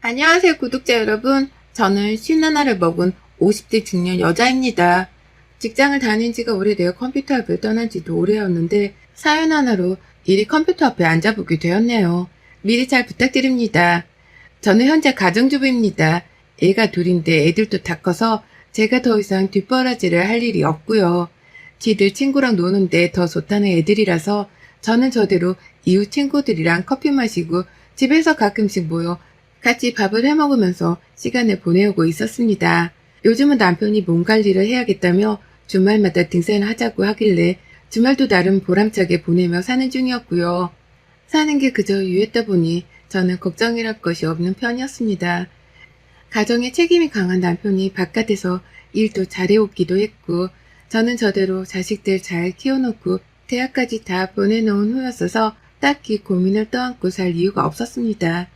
안녕하세요, 구독자 여러분. 저는 51을 먹은 50대 중년 여자입니다. 직장을 다닌 지가 오래되어 컴퓨터 앞을 떠난 지도 오래였는데 사연 하나로 일이 컴퓨터 앞에 앉아보게 되었네요. 미리 잘 부탁드립니다. 저는 현재 가정주부입니다. 애가 둘인데 애들도 다 커서 제가 더 이상 뒷바라지를 할 일이 없고요. 지들 친구랑 노는데 더 좋다는 애들이라서 저는 저대로 이웃 친구들이랑 커피 마시고 집에서 가끔씩 모여 같이 밥을 해먹으면서 시간을 보내오고 있었습니다. 요즘은 남편이 몸 관리를 해야겠다며 주말마다 등산을 하자고 하길래 주말도 나름 보람차게 보내며 사는 중이었고요. 사는 게 그저 유했다 보니 저는 걱정이랄 것이 없는 편이었습니다. 가정에 책임이 강한 남편이 바깥에서 일도 잘해오기도 했고 저는 저대로 자식들 잘 키워놓고 대학까지 다 보내놓은 후였어서 딱히 고민을 떠안고 살 이유가 없었습니다.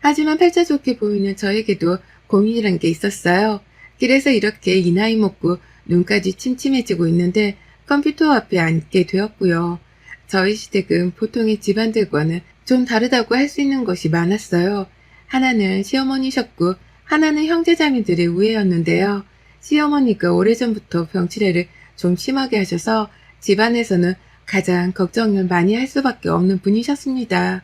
하지만 팔자 좋게 보이는 저에게도 고민이란 게 있었어요. 그래서 이렇게 이 나이 먹고 눈까지 침침해지고 있는데 컴퓨터 앞에 앉게 되었고요. 저희 시댁은 보통의 집안들과는 좀 다르다고 할 수 있는 것이 많았어요. 하나는 시어머니셨고 하나는 형제자매들의 우애였는데요. 시어머니가 오래전부터 병치레를 좀 심하게 하셔서 집안에서는 가장 걱정을 많이 할 수밖에 없는 분이셨습니다.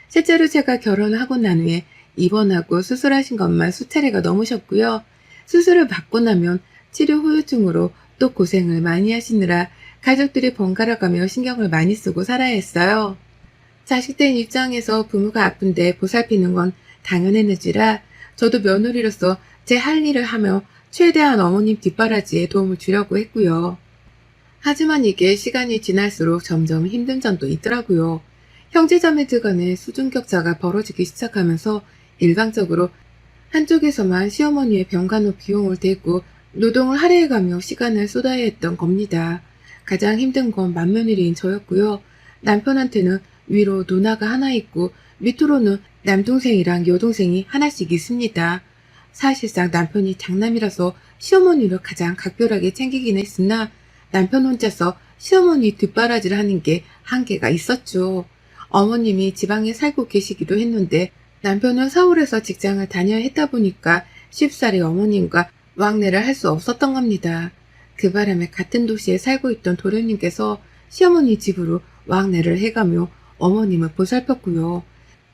실제로 제가 결혼하고 난 후에 입원하고 수술하신 것만 수차례가 넘으셨고요. 수술을 받고 나면 치료 후유증으로 또 고생을 많이 하시느라 가족들이 번갈아가며 신경을 많이 쓰고 살아야 했어요. 자식된 입장에서 부모가 아픈데 보살피는 건 당연했는지라 저도 며느리로서 제 할 일을 하며 최대한 어머님 뒷바라지에 도움을 주려고 했고요. 하지만 이게 시간이 지날수록 점점 힘든 점도 있더라고요. 형제자매들 간의 수준격차가 벌어지기 시작하면서 일방적으로 한쪽에서만 시어머니의 병간호 비용을 대고 노동을 할애해가며 시간을 쏟아야 했던 겁니다. 가장 힘든 건 맏며느리인 저였고요. 남편한테는 위로 누나가 하나 있고 밑으로는 남동생이랑 여동생이 하나씩 있습니다. 사실상 남편이 장남이라서 시어머니를 가장 각별하게 챙기긴 했으나 남편 혼자서 시어머니 뒷바라지를 하는 게 한계가 있었죠. 어머님이 지방에 살고 계시기도 했는데 남편은 서울에서 직장을 다녀야 했다 보니까 쉽사리 어머님과 왕래를 할 수 없었던 겁니다. 그 바람에 같은 도시에 살고 있던 도련님께서 시어머니 집으로 왕래를 해가며 어머님을 보살폈고요.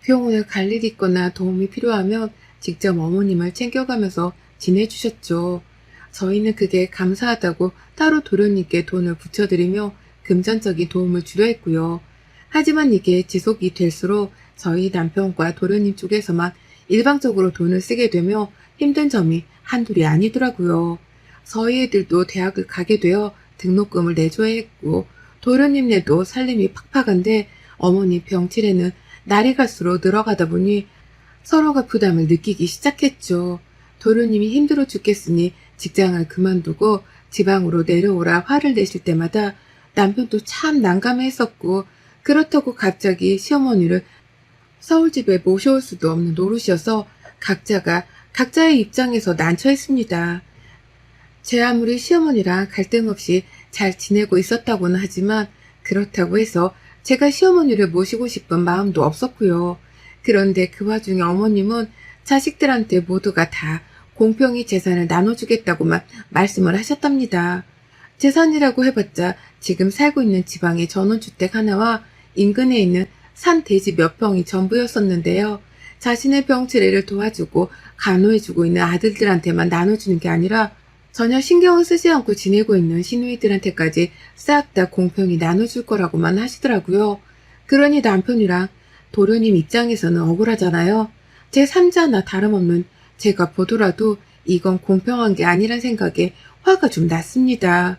병원에 갈 일이 있거나 도움이 필요하면 직접 어머님을 챙겨가면서 지내주셨죠. 저희는 그게 감사하다고 따로 도련님께 돈을 붙여드리며 금전적인 도움을 주려 했고요. 하지만 이게 지속이 될수록 저희 남편과 도련님 쪽에서만 일방적으로 돈을 쓰게 되며 힘든 점이 한둘이 아니더라고요. 저희 애들도 대학을 가게 되어 등록금을 내줘야 했고 도련님네도 살림이 팍팍한데 어머니 병치레는 날이 갈수록 늘어가다 보니 서로가 부담을 느끼기 시작했죠. 도련님이 힘들어 죽겠으니 직장을 그만두고 지방으로 내려오라 화를 내실 때마다 남편도 참 난감해했었고 그렇다고 갑자기 시어머니를 서울집에 모셔올 수도 없는 노릇이어서 각자가 각자의 입장에서 난처했습니다. 제 아무리 시어머니랑 갈등 없이 잘 지내고 있었다고는 하지만 그렇다고 해서 제가 시어머니를 모시고 싶은 마음도 없었고요. 그런데 그 와중에 어머님은 자식들한테 모두가 다 공평히 재산을 나눠주겠다고만 말씀을 하셨답니다. 재산이라고 해봤자 지금 살고 있는 지방의 전원주택 하나와 인근에 있는 산 대지 몇 평이 전부였었는데요. 자신의 병치레를 도와주고 간호해주고 있는 아들들한테만 나눠주는 게 아니라 전혀 신경을 쓰지 않고 지내고 있는 시누이들한테까지 싹 다 공평히 나눠줄 거라고만 하시더라고요. 그러니 남편이랑 도련님 입장에서는 억울하잖아요. 제 3자나 다름없는 제가 보더라도 이건 공평한 게 아니란 생각에 화가 좀 났습니다.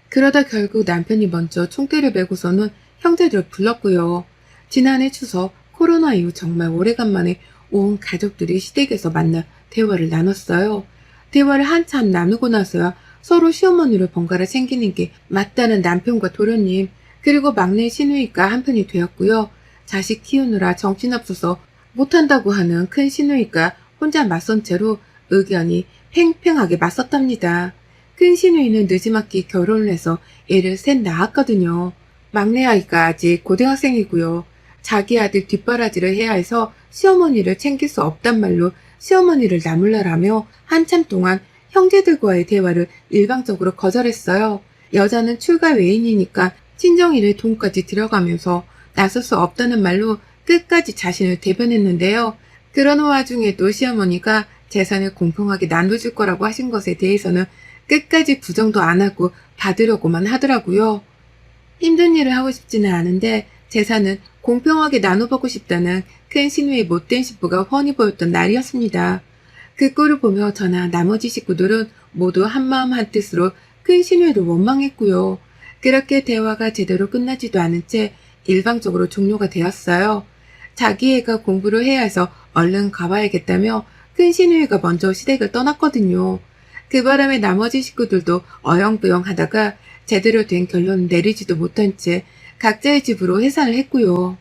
그러다 결국 남편이 먼저 총대를 메고서는 형제들을 불렀고요. 지난해 추석 코로나 이후 정말 오래간만에 온 가족들이 시댁에서 만나 대화를 나눴어요. 대화를 한참 나누고 나서야 서로 시어머니를 번갈아 챙기는 게 맞다는 남편과 도련님 그리고 막내 시누이가 한편이 되었고요. 자식 키우느라 정신없어서 못한다고 하는 큰 시누이가 혼자 맞선 채로 의견이 팽팽하게 맞섰답니다. 큰 시누이는 늦지막히 결혼을 해서 애를 셋 낳았거든요. 막내 아이가 아직 고등학생이고요. 자기 아들 뒷바라지를 해야 해서 시어머니를 챙길 수 없단 말로 시어머니를 나몰라라며 한참 동안 형제들과의 대화를 일방적으로 거절했어요. 여자는 출가 외인이니까 친정일에 돈까지 들어가면서 나설 수 없다는 말로 끝까지 자신을 대변했는데요. 그런 와중에도 시어머니가 재산을 공평하게 나눠줄 거라고 하신 것에 대해서는 끝까지 부정도 안 하고 받으려고만 하더라고요. 힘든 일을 하고 싶지는 않은데 재산은 공평하게 나눠보고 싶다는 큰 신우의 못된 신부가 훤히 보였던 날이었습니다. 그 꼴을 보며 저나 나머지 식구들은 모두 한마음 한뜻으로 큰 신우를 원망했고요. 그렇게 대화가 제대로 끝나지도 않은 채 일방적으로 종료가 되었어요. 자기 애가 공부를 해야 해서 얼른 가봐야겠다며 큰 신우이가 먼저 시댁을 떠났거든요. 그 바람에 나머지 식구들도 어영부영 하다가 제대로 된 결론을 내리지도 못한 채 각자의 집으로 해산을 했고요.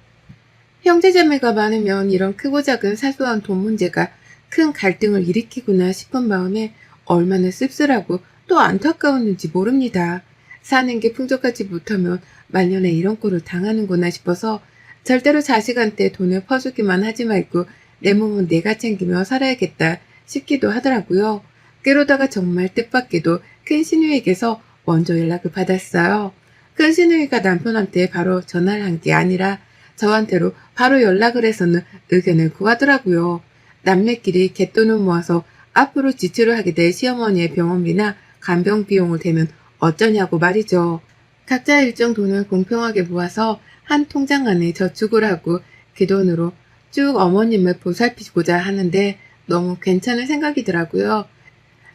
형제자매가 많으면 이런 크고 작은 사소한 돈 문제가 큰 갈등을 일으키구나 싶은 마음에 얼마나 씁쓸하고 또 안타까웠는지 모릅니다. 사는 게 풍족하지 못하면 말년에 이런 꼴을 당하는구나 싶어서 절대로 자식한테 돈을 퍼주기만 하지 말고 내 몸은 내가 챙기며 살아야겠다 싶기도 하더라고요. 그러다가 정말 뜻밖에도 큰 시누이에게서 먼저 연락을 받았어요. 큰 시누이가 남편한테 바로 전화를 한 게 아니라 저한테로 바로 연락을 해서는 의견을 구하더라고요. 남매끼리 갯돈을 모아서 앞으로 지출을 하게 될 시어머니의 병원비나 간병 비용을 대면 어쩌냐고 말이죠. 각자 일정 돈을 공평하게 모아서 한 통장 안에 저축을 하고 그 돈으로 쭉 어머님을 보살피고자 하는데 너무 괜찮은 생각이더라고요.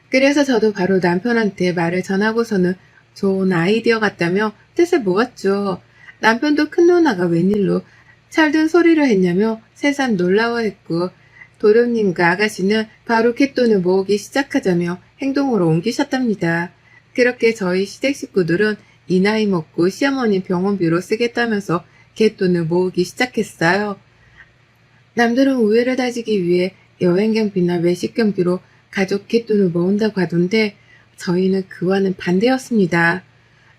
그래서 저도 바로 남편한테 말을 전하고서는 좋은 아이디어 같다며 뜻을 모았죠. 남편도 큰 누나가 웬일로 찰든 소리를 했냐며 새삼 놀라워했고 도련님과 아가씨는 바로 갯돈을 모으기 시작하자며 행동으로 옮기셨답니다. 그렇게 저희 시댁 식구들은 이 나이 먹고 시어머니 병원비로 쓰겠다면서 갯돈을 모으기 시작했어요. 남들은 우애를 다지기 위해 여행 경비나 외식 경비로 가족 갯돈을 모은다고 하던데 저희는 그와는 반대였습니다.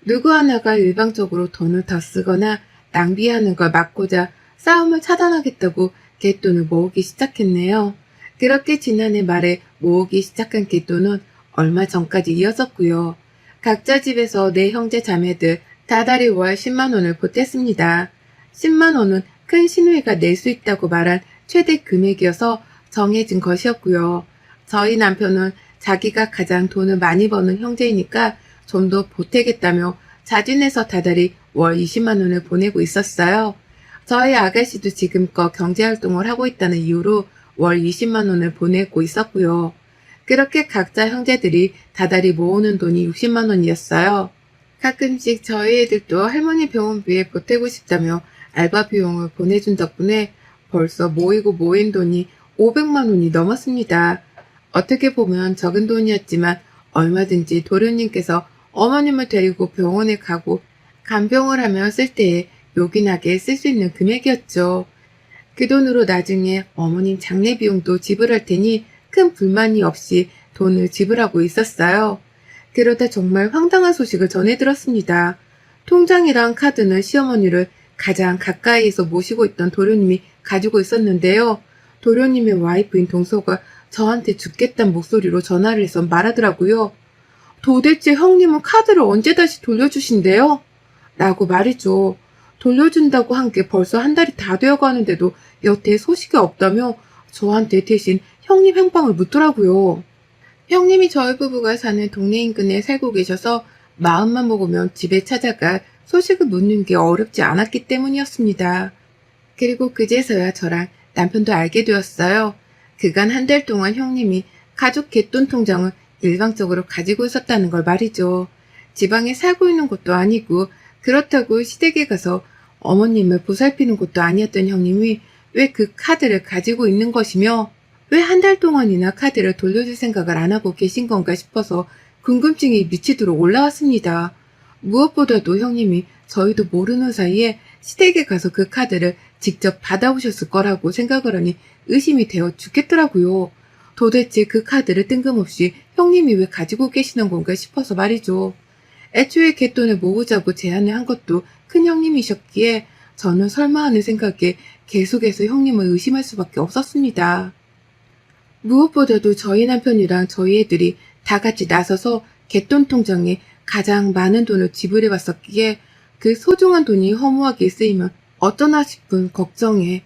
누구 하나가 일방적으로 돈을 더 쓰거나 낭비하는 걸 막고자 싸움을 차단하겠다고 갯돈을 모으기 시작했네요. 그렇게 지난해 말에 모으기 시작한 갯돈은 얼마 전까지 이어졌고요. 각자 집에서 내 형제 자매들 다달이 월 10만 원을 보탰습니다. 10만 원은 큰 시누이가 낼 수 있다고 말한 최대 금액이어서 정해진 것이었고요. 저희 남편은 자기가 가장 돈을 많이 버는 형제이니까 좀 더 보태겠다며 자진해서 다달이 월 20만 원을 보내고 있었어요. 저희 아가씨도 지금껏 경제활동을 하고 있다는 이유로 월 20만 원을 보내고 있었고요. 그렇게 각자 형제들이 다달이 모으는 돈이 60만 원이었어요. 가끔씩 저희 애들도 할머니 병원비에 보태고 싶다며 알바 비용을 보내준 덕분에 벌써 모이고 모인 돈이 500만 원이 넘었습니다. 어떻게 보면 적은 돈이었지만 얼마든지 도련님께서 어머님을 데리고 병원에 가고 간병을 하며 쓸 때에 요긴하게 쓸 수 있는 금액이었죠. 그 돈으로 나중에 어머님 장례 비용도 지불할 테니 큰 불만이 없이 돈을 지불하고 있었어요. 그러다 정말 황당한 소식을 전해 들었습니다. 통장이랑 카드는 시어머니를 가장 가까이에서 모시고 있던 도련님이 가지고 있었는데요. 도련님의 와이프인 동서가 저한테 죽겠다는 목소리로 전화를 해서 말하더라고요. 도대체 형님은 카드를 언제 다시 돌려주신대요? 라고 말이죠. 돌려준다고 한 게 벌써 한 달이 다 되어가는데도 여태 소식이 없다며 저한테 대신 형님 행방을 묻더라고요. 형님이 저희 부부가 사는 동네 인근에 살고 계셔서 마음만 먹으면 집에 찾아가 소식을 묻는 게 어렵지 않았기 때문이었습니다. 그리고 그제서야 저랑 남편도 알게 되었어요. 그간 한 달 동안 형님이 가족 갯돈 통장을 일방적으로 가지고 있었다는 걸 말이죠. 지방에 살고 있는 것도 아니고 그렇다고 시댁에 가서 어머님을 보살피는 것도 아니었던 형님이 왜 그 카드를 가지고 있는 것이며 왜 한 달 동안이나 카드를 돌려줄 생각을 안 하고 계신 건가 싶어서 궁금증이 미치도록 올라왔습니다. 무엇보다도 형님이 저희도 모르는 사이에 시댁에 가서 그 카드를 직접 받아오셨을 거라고 생각을 하니 의심이 되어 죽겠더라고요. 도대체 그 카드를 뜬금없이 형님이 왜 가지고 계시는 건가 싶어서 말이죠. 애초에 갯돈을 모으자고 제안을 한 것도 큰 형님이셨기에 저는 설마 하는 생각에 계속해서 형님을 의심할 수밖에 없었습니다. 무엇보다도 저희 남편이랑 저희 애들이 다 같이 나서서 갯돈 통장에 가장 많은 돈을 지불해 왔었기에 그 소중한 돈이 허무하게 쓰이면 어쩌나 싶은 걱정에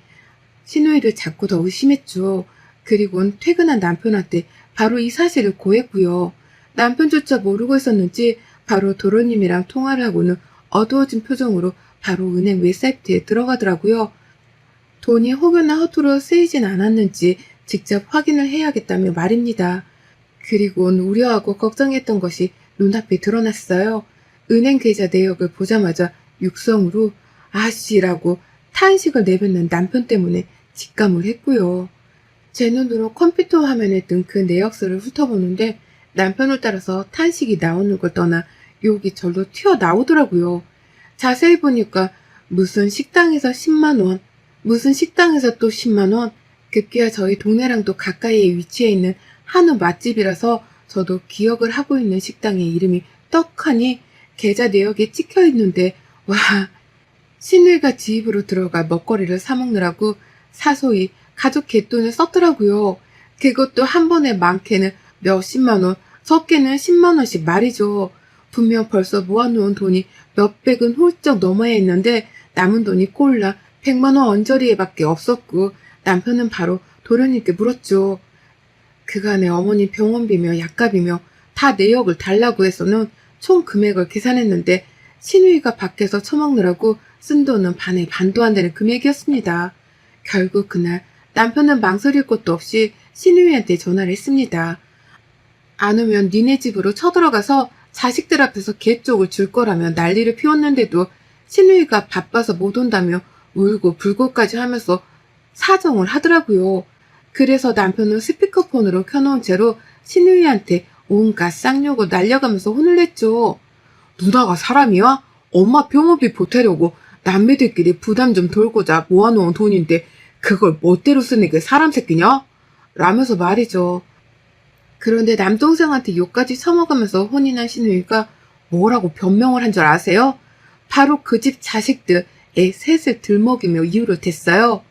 신우이를 자꾸 더 의심했죠. 그리곤 퇴근한 남편한테 바로 이 사실을 고했고요. 남편조차 모르고 있었는지 바로 도련님이랑 통화를 하고는 어두워진 표정으로 바로 은행 웹사이트에 들어가더라고요. 돈이 혹여나 허투루 쓰이진 않았는지 직접 확인을 해야겠다며 말입니다. 그리곤 우려하고 걱정했던 것이 눈앞에 드러났어요. 은행 계좌 내역을 보자마자 육성으로 아씨라고 탄식을 내뱉는 남편 때문에 직감을 했고요. 제 눈으로 컴퓨터 화면에 뜬 그 내역서를 훑어보는데 남편을 따라서 탄식이 나오는 걸 떠나 욕이 절로 튀어나오더라고요. 자세히 보니까 무슨 식당에서 10만원, 무슨 식당에서 또 10만원, 급기야 저희 동네랑도 가까이에 위치해 있는 한우 맛집이라서 저도 기억을 하고 있는 식당의 이름이 떡하니 계좌 내역에 찍혀 있는데 와, 신우이가 지 입으로 들어가 먹거리를 사 먹느라고 사소히 가족 갯돈을 썼더라고요. 그것도 한 번에 많게는 몇십만 원, 적게는 10만 원씩 말이죠. 분명 벌써 모아놓은 돈이 몇백은 훌쩍 넘어야 했는데 남은 돈이 꼴라 100만 원 언저리에밖에 없었고 남편은 바로 도련님께 물었죠. 그간에 어머니 병원비며 약값이며 다 내역을 달라고 해서는 총 금액을 계산했는데 신우이가 밖에서 처먹느라고 쓴 돈은 반에 반도 안 되는 금액이었습니다. 결국 그날 남편은 망설일 것도 없이 신우이한테 전화를 했습니다. 안 오면 니네 집으로 쳐들어가서 자식들 앞에서 개 쪽을 줄 거라며 난리를 피웠는데도 신우이가 바빠서 못 온다며 울고 불고까지 하면서 사정을 하더라고요. 그래서 남편은 스피커폰으로 켜놓은 채로 신우이한테 온갖 쌍욕을 날려가면서 혼을 냈죠. 누나가 사람이야? 엄마 병원비 보태려고 남매들끼리 부담 좀 덜고자 모아놓은 돈인데 그걸 멋대로 쓰는 게 사람 새끼냐? 라면서 말이죠. 그런데 남동생한테 욕까지 처먹으면서 혼이 난 신우이가 뭐라고 변명을 한 줄 아세요? 바로 그 집 자식들 애 셋을 들먹이며 이유를 댔어요.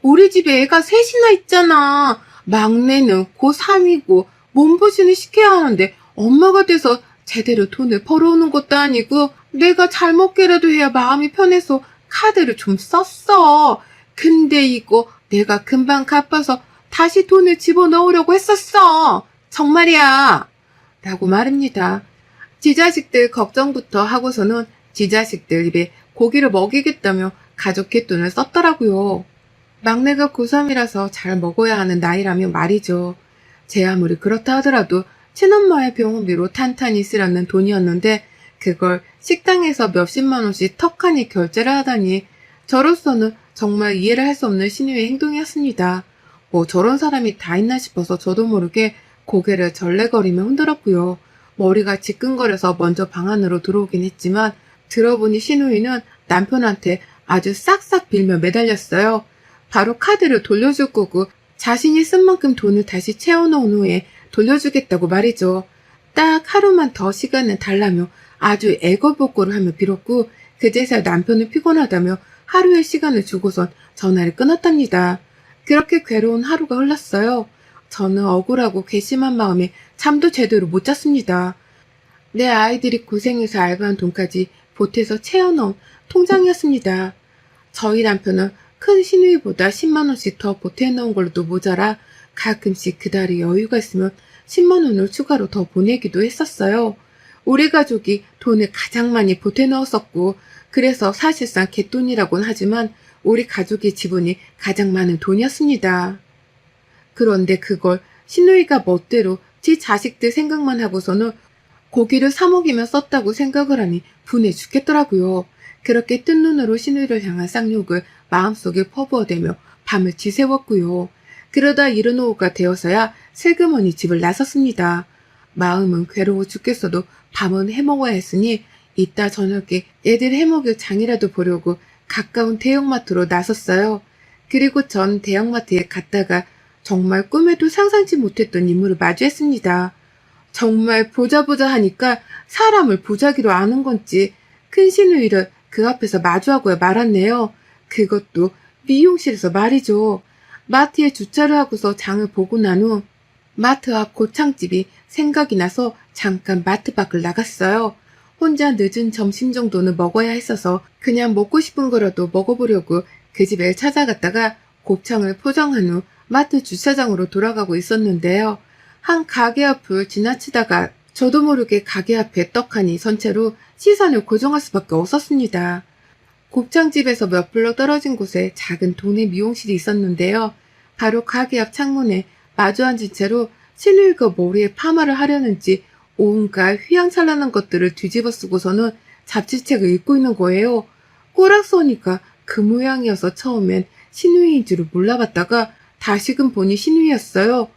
우리 집에 애가 셋이나 있잖아. 막내는 고3이고 몸보신을 시켜야 하는데 엄마가 돼서 제대로 돈을 벌어오는 것도 아니고 내가 잘 먹게라도 해야 마음이 편해서 카드를 좀 썼어. 근데 이거 내가 금방 갚아서 다시 돈을 집어넣으려고 했었어. 정말이야. 라고 말합니다. 지 자식들 걱정부터 하고서는 지 자식들 입에 고기를 먹이겠다며 가족 갯돈을 썼더라고요. 막내가 고3이라서 잘 먹어야 하는 나이라며 말이죠. 제 아무리 그렇다 하더라도 친엄마의 병원비로 탄탄히 쓰려는 돈이었는데 그걸 식당에서 몇십만 원씩 턱하니 결제를 하다니 저로서는 정말 이해를 할 수 없는 신우의 행동이었습니다. 뭐 저런 사람이 다 있나 싶어서 저도 모르게 고개를 절레거리며 흔들었고요. 머리가 지끈거려서 먼저 방 안으로 들어오긴 했지만 들어보니 신우이는 남편한테 아주 싹싹 빌며 매달렸어요. 바로 카드를 돌려줄 거고 자신이 쓴 만큼 돈을 다시 채워놓은 후에 돌려주겠다고 말이죠. 딱 하루만 더 시간을 달라며 아주 애걸복걸을 하며 빌었고 그제서야 남편은 피곤하다며 하루의 시간을 주고선 전화를 끊었답니다. 그렇게 괴로운 하루가 흘렀어요. 저는 억울하고 괘씸한 마음에 잠도 제대로 못 잤습니다. 내 아이들이 고생해서 알바한 돈까지 보태서 채워넣은 통장이었습니다. 저희 남편은 큰 신우이보다 10만 원씩 더 보태놓은 걸로도 모자라 가끔씩 그달이 여유가 있으면 10만 원을 추가로 더 보내기도 했었어요. 우리 가족이 돈을 가장 많이 보태넣었었고 그래서 사실상 갯돈이라고는 하지만 우리 가족의 지분이 가장 많은 돈이었습니다. 그런데 그걸 신우이가 멋대로 지 자식들 생각만 하고서는 고기를 사 먹이며 썼다고 생각을 하니 분해 죽겠더라고요. 그렇게 뜬 눈으로 신우이를 향한 쌍욕을 마음속에 퍼부어대며 밤을 지새웠고요. 그러다 이른 오후가 되어서야 슬그머니 집을 나섰습니다. 마음은 괴로워 죽겠어도 밤은 해먹어야 했으니 이따 저녁에 애들 해먹일 장이라도 보려고 가까운 대형마트로 나섰어요. 그리고 전 대형마트에 갔다가 정말 꿈에도 상상치 못했던 인물을 마주했습니다. 정말 보자 하니까 사람을 보자기로 아는 건지 큰 신우이를 그 앞에서 마주하고야 말았네요. 그것도 미용실에서 말이죠. 마트에 주차를 하고서 장을 보고 난 후 마트 앞 곱창집이 생각이 나서 잠깐 마트 밖을 나갔어요. 혼자 늦은 점심 정도는 먹어야 했어서 그냥 먹고 싶은 거라도 먹어보려고 그 집에 찾아갔다가 곱창을 포장한 후 마트 주차장으로 돌아가고 있었는데요. 한 가게 앞을 지나치다가 저도 모르게 가게 앞에 떡하니 선 채로 시선을 고정할 수밖에 없었습니다. 곱창집에서 몇 블럭 떨어진 곳에 작은 동네 미용실이 있었는데요. 바로 가게 앞 창문에 마주 앉은 채로 신우이가 머리에 파마를 하려는지 온갖 휘황찬란한 것들을 뒤집어 쓰고서는 잡지책을 읽고 있는 거예요. 꼬락 서니까 그 모양이어서 처음엔 신우이인 줄을 몰라봤다가 다시금 보니 신우이였어요.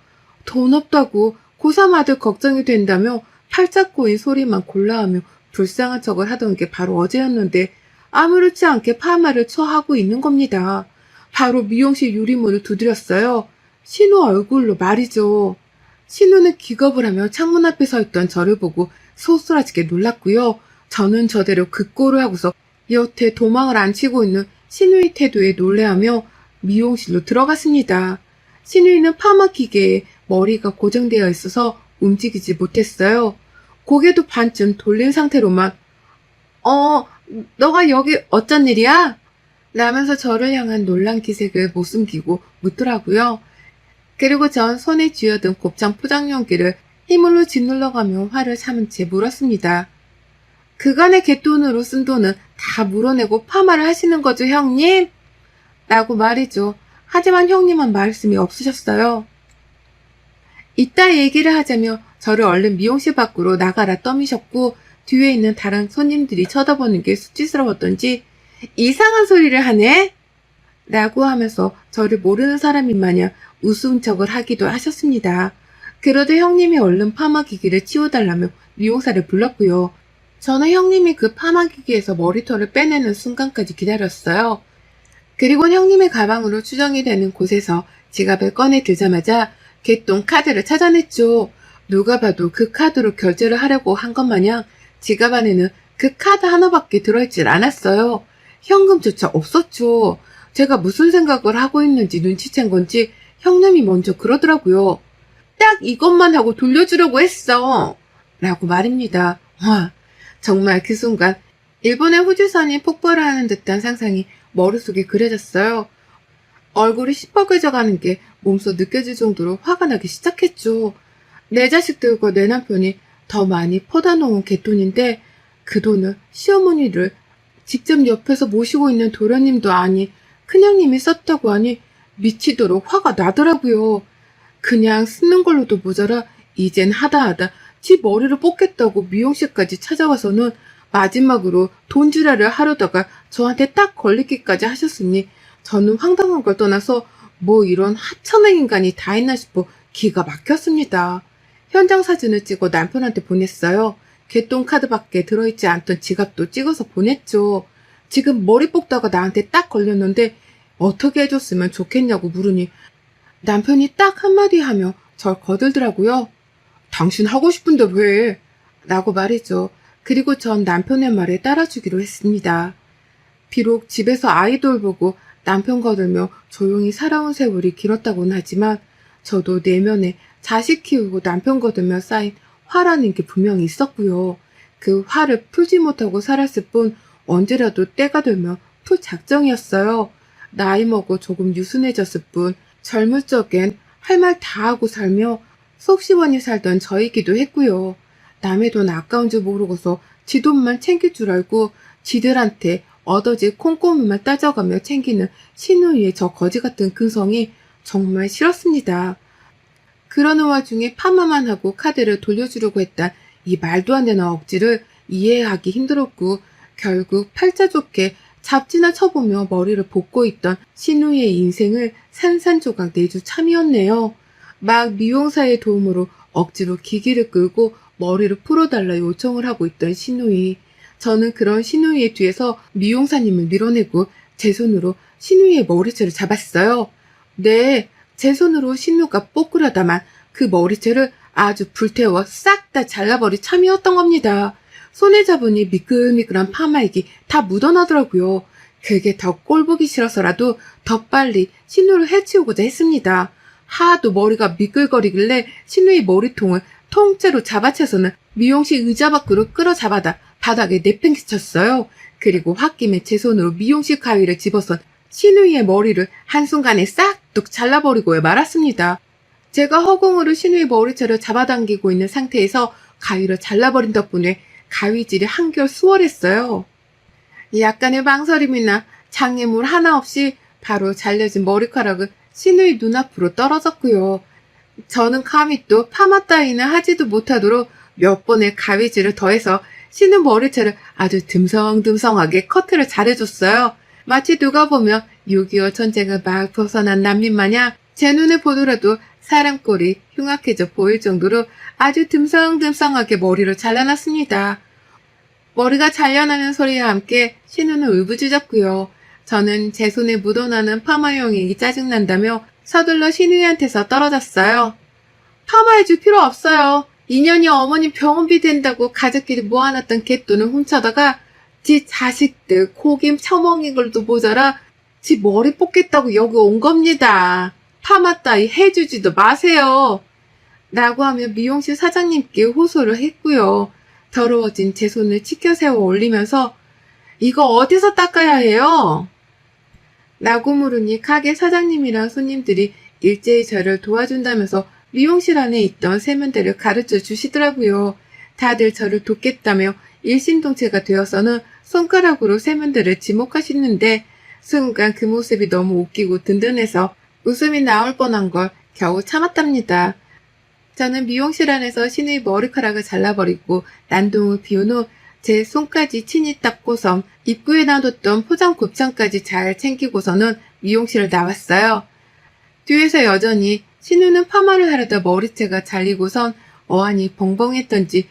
돈 없다고 고3 아들 걱정이 된다며 팔짝 꼬인 소리만 골라하며 불쌍한 척을 하던 게 바로 어제였는데 아무렇지 않게 파마를 처하고 있는 겁니다. 바로 미용실 유리문을 두드렸어요. 신우 얼굴로 말이죠. 신우는 기겁을 하며 창문 앞에 서 있던 저를 보고 소스라지게 놀랐고요. 저는 저대로 급고를 하고서 여태 도망을 안 치고 있는 신우의 태도에 놀래하며 미용실로 들어갔습니다. 신우이는 파마 기계에 머리가 고정되어 있어서 움직이지 못했어요. 고개도 반쯤 돌린 상태로만 너가 여기 어쩐 일이야? 라면서 저를 향한 놀란 기색을 못 숨기고 묻더라고요. 그리고 전 손에 쥐어든 곱창 포장 용기를 힘으로 짓눌러가며 화를 참은 채 물었습니다. 그간의 갯돈으로 쓴 돈은 다 물어내고 파마를 하시는 거죠, 형님? 라고 말이죠. 하지만 형님은 말씀이 없으셨어요. 이따 얘기를 하자며 저를 얼른 미용실 밖으로 나가라 떠미셨고 뒤에 있는 다른 손님들이 쳐다보는 게 수치스러웠던지 이상한 소리를 하네? 라고 하면서 저를 모르는 사람인 마냥 우스운 척을 하기도 하셨습니다. 그러다 형님이 얼른 파마기기를 치워달라며 미용사를 불렀고요. 저는 형님이 그 파마기기에서 머리털을 빼내는 순간까지 기다렸어요. 그리고 형님의 가방으로 추정이 되는 곳에서 지갑을 꺼내 들자마자 개똥 카드를 찾아냈죠. 누가 봐도 그 카드로 결제를 하려고 한 것 마냥 지갑 안에는 그 카드 하나밖에 들어있질 않았어요. 현금조차 없었죠. 제가 무슨 생각을 하고 있는지 눈치챈 건지 형님이 먼저 그러더라고요. 딱 이것만 하고 돌려주려고 했어. 라고 말입니다. 와, 정말 그 순간 일본의 후지산이 폭발하는 듯한 상상이 머릿속에 그려졌어요. 얼굴이 시퍼개져가는 게 몸소 느껴질 정도로 화가 나기 시작했죠. 내 자식들과 내 남편이 더 많이 퍼다 놓은 갯돈인데 그 돈을 시어머니를 직접 옆에서 모시고 있는 도련님도 아니 큰형님이 썼다고 하니 미치도록 화가 나더라고요. 그냥 쓰는 걸로도 모자라 이젠 하다 지 머리를 뽑겠다고 미용실까지 찾아와서는 마지막으로 돈지랄을 하려다가 저한테 딱 걸리기까지 하셨으니 저는 황당한 걸 떠나서 뭐 이런 하찮은 인간이 다 했나 싶어 기가 막혔습니다. 현장 사진을 찍어 남편한테 보냈어요. 개똥 카드밖에 들어있지 않던 지갑도 찍어서 보냈죠. 지금 머리 뽑다가 나한테 딱 걸렸는데 어떻게 해줬으면 좋겠냐고 물으니 남편이 딱 한마디 하며 절 거들더라고요. 당신 하고 싶은데 왜? 라고 말이죠. 그리고 전 남편의 말에 따라주기로 했습니다. 비록 집에서 아이돌 보고 남편 거들며 조용히 살아온 세월이 길었다고는 하지만 저도 내면에 자식 키우고 남편 거들며 쌓인 화라는 게 분명히 있었고요. 그 화를 풀지 못하고 살았을 뿐 언제라도 때가 되면 풀 작정이었어요. 나이 먹어 조금 유순해졌을 뿐 젊을 적엔 할 말 다 하고 살며 속 시원히 살던 저이기도 했고요. 남의 돈 아까운 줄 모르고서 지 돈만 챙길 줄 알고 지들한테 얻어질 콩고물만 따져가며 챙기는 신우이의 저 거지 같은 근성이 정말 싫었습니다. 그러는 와중에 파마만 하고 카드를 돌려주려고 했던 이 말도 안 되는 억지를 이해하기 힘들었고 결국 팔자 좋게 잡지나 쳐보며 머리를 볶고 있던 신우이의 인생을 산산조각 내줄 참이었네요. 막 미용사의 도움으로 억지로 기기를 끌고 머리를 풀어달라 요청을 하고 있던 신우이. 저는 그런 신우이의 뒤에서 미용사님을 밀어내고 제 손으로 신우이의 머리채를 잡았어요. 네, 제 손으로 신우가 뽀꾸려다만 그 머리채를 아주 불태워 싹 다 잘라버릴 참이었던 겁니다. 손에 잡으니 미끌미끌한 파마액이 다 묻어나더라고요. 그게 더 꼴보기 싫어서라도 더 빨리 신우를 해치우고자 했습니다. 하도 머리가 미끌거리길래 신우의 머리통을 통째로 잡아채서는 미용실 의자 밖으로 끌어잡아다 바닥에 내팽개쳤어요. 그리고 홧김에 제 손으로 미용실 가위를 집어선 신우이의 머리를 한순간에 싹둑 잘라버리고 말았습니다. 제가 허공으로 신우의 머리채를 잡아당기고 있는 상태에서 가위를 잘라버린 덕분에 가위질이 한결 수월했어요. 약간의 망설임이나 장애물 하나 없이 바로 잘려진 머리카락은 신우의 눈앞으로 떨어졌고요. 저는 감히 또 파마 따위는 하지도 못하도록 몇 번의 가위질을 더해서 신우 머리채를 아주 듬성듬성하게 커트를 잘해줬어요. 마치 누가 보면 6.25 전쟁을 막 벗어난 난민 마냥 제 눈에 보더라도 사람 꼴이 흉악해져 보일 정도로 아주 듬성듬성하게 머리를 잘라놨습니다. 머리가 잘려나는 소리와 함께 신우는 울부짖었고요. 저는 제 손에 묻어나는 파마용액이 짜증난다며 서둘러 신우이한테서 떨어졌어요. 파마해줄 필요 없어요. 2년이 어머님 병원비 된다고 가족끼리 모아놨던 갯돈을 훔쳐다가 지 자식들 고김 처먹인 걸도 모자라 지 머리 뽑겠다고 여기 온 겁니다. 파마 따위 해주지도 마세요. 라고 하며 미용실 사장님께 호소를 했고요. 더러워진 제 손을 치켜 세워 올리면서 이거 어디서 닦아야 해요? 라고 물으니 가게 사장님이랑 손님들이 일제히 저를 도와준다면서 미용실 안에 있던 세면대를 가르쳐 주시더라고요. 다들 저를 돕겠다며 일심동체가 되어서는 손가락으로 세면대를 지목하시는데 순간 그 모습이 너무 웃기고 든든해서 웃음이 나올 뻔한 걸 겨우 참았답니다. 저는 미용실 안에서 신우의 머리카락을 잘라버리고 난동을 비운 후 제 손까지 친히 닦고선 입구에 놔뒀던 포장 곱창까지 잘 챙기고서는 미용실을 나왔어요. 뒤에서 여전히 신우는 파마를 하려다 머리채가 잘리고선 어안이 벙벙했던지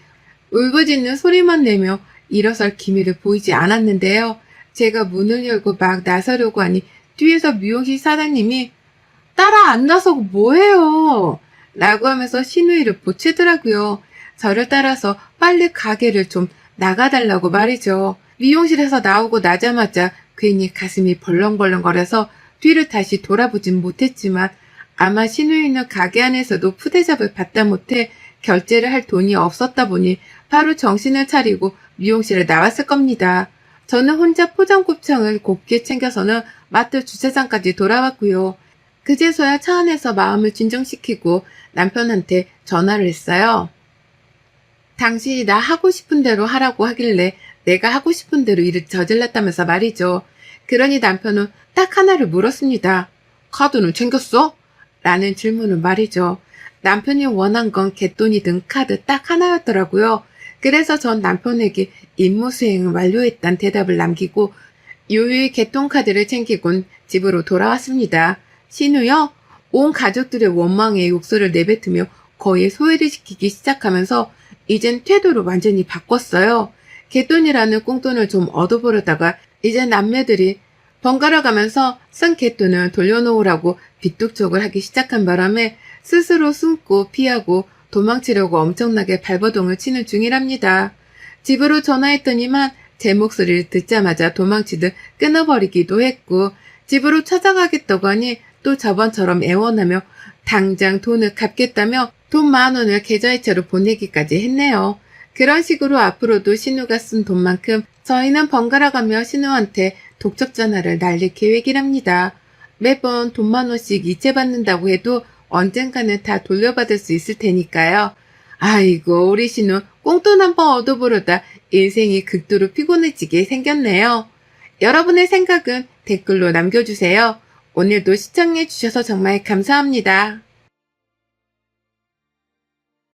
울부짖는 소리만 내며 일어설 기미를 보이지 않았는데요. 제가 문을 열고 막 나서려고 하니 뒤에서 미용실 사장님이 따라 안 나서고 뭐해요? 라고 하면서 신우이를 보채더라고요. 저를 따라서 빨리 가게를 좀 나가달라고 말이죠. 미용실에서 나오고 나자마자 괜히 가슴이 벌렁벌렁거려서 뒤를 다시 돌아보진 못했지만 아마 신우이는 가게 안에서도 푸대접을 받다 못해 결제를 할 돈이 없었다 보니 바로 정신을 차리고 미용실에 나왔을 겁니다. 저는 혼자 포장곱창을 곱게 챙겨서는 마트 주차장까지 돌아왔고요. 그제서야 차 안에서 마음을 진정시키고 남편한테 전화를 했어요. 당신이 나 하고 싶은 대로 하라고 하길래 내가 하고 싶은 대로 일을 저질렀다면서 말이죠. 그러니 남편은 딱 하나를 물었습니다. 카드는 챙겼어? 라는 질문을 말이죠. 남편이 원한 건 갯돈이든 카드 딱 하나였더라고요. 그래서 전 남편에게 임무 수행을 완료했다는 대답을 남기고 유유히 갯돈카드를 챙기곤 집으로 돌아왔습니다. 신우요? 온 가족들의 원망에 욕설을 내뱉으며 거의 소외를 시키기 시작하면서 이젠 태도를 완전히 바꿨어요. 갯돈이라는 꽁돈을 좀 얻어보려다가 이제 남매들이 번갈아 가면서 쓴 갯돈을 돌려놓으라고 빚독촉을 하기 시작한 바람에 스스로 숨고 피하고 도망치려고 엄청나게 발버둥을 치는 중이랍니다. 집으로 전화했더니만 제 목소리를 듣자마자 도망치듯 끊어버리기도 했고 집으로 찾아가겠다고 하니 또 저번처럼 애원하며 당장 돈을 갚겠다며 돈 10,000원을 계좌이체로 보내기까지 했네요. 그런 식으로 앞으로도 신우가 쓴 돈만큼 저희는 번갈아가며 신우한테 독촉 전화를 날릴 계획이랍니다. 매번 돈 10,000원씩 이체받는다고 해도 언젠가는 다 돌려받을 수 있을 테니까요. 아이고 우리 신우 꽁돈 한번 얻어보려다 인생이 극도로 피곤해지게 생겼네요. 여러분의 생각은 댓글로 남겨주세요. 오늘도 시청해주셔서 정말 감사합니다.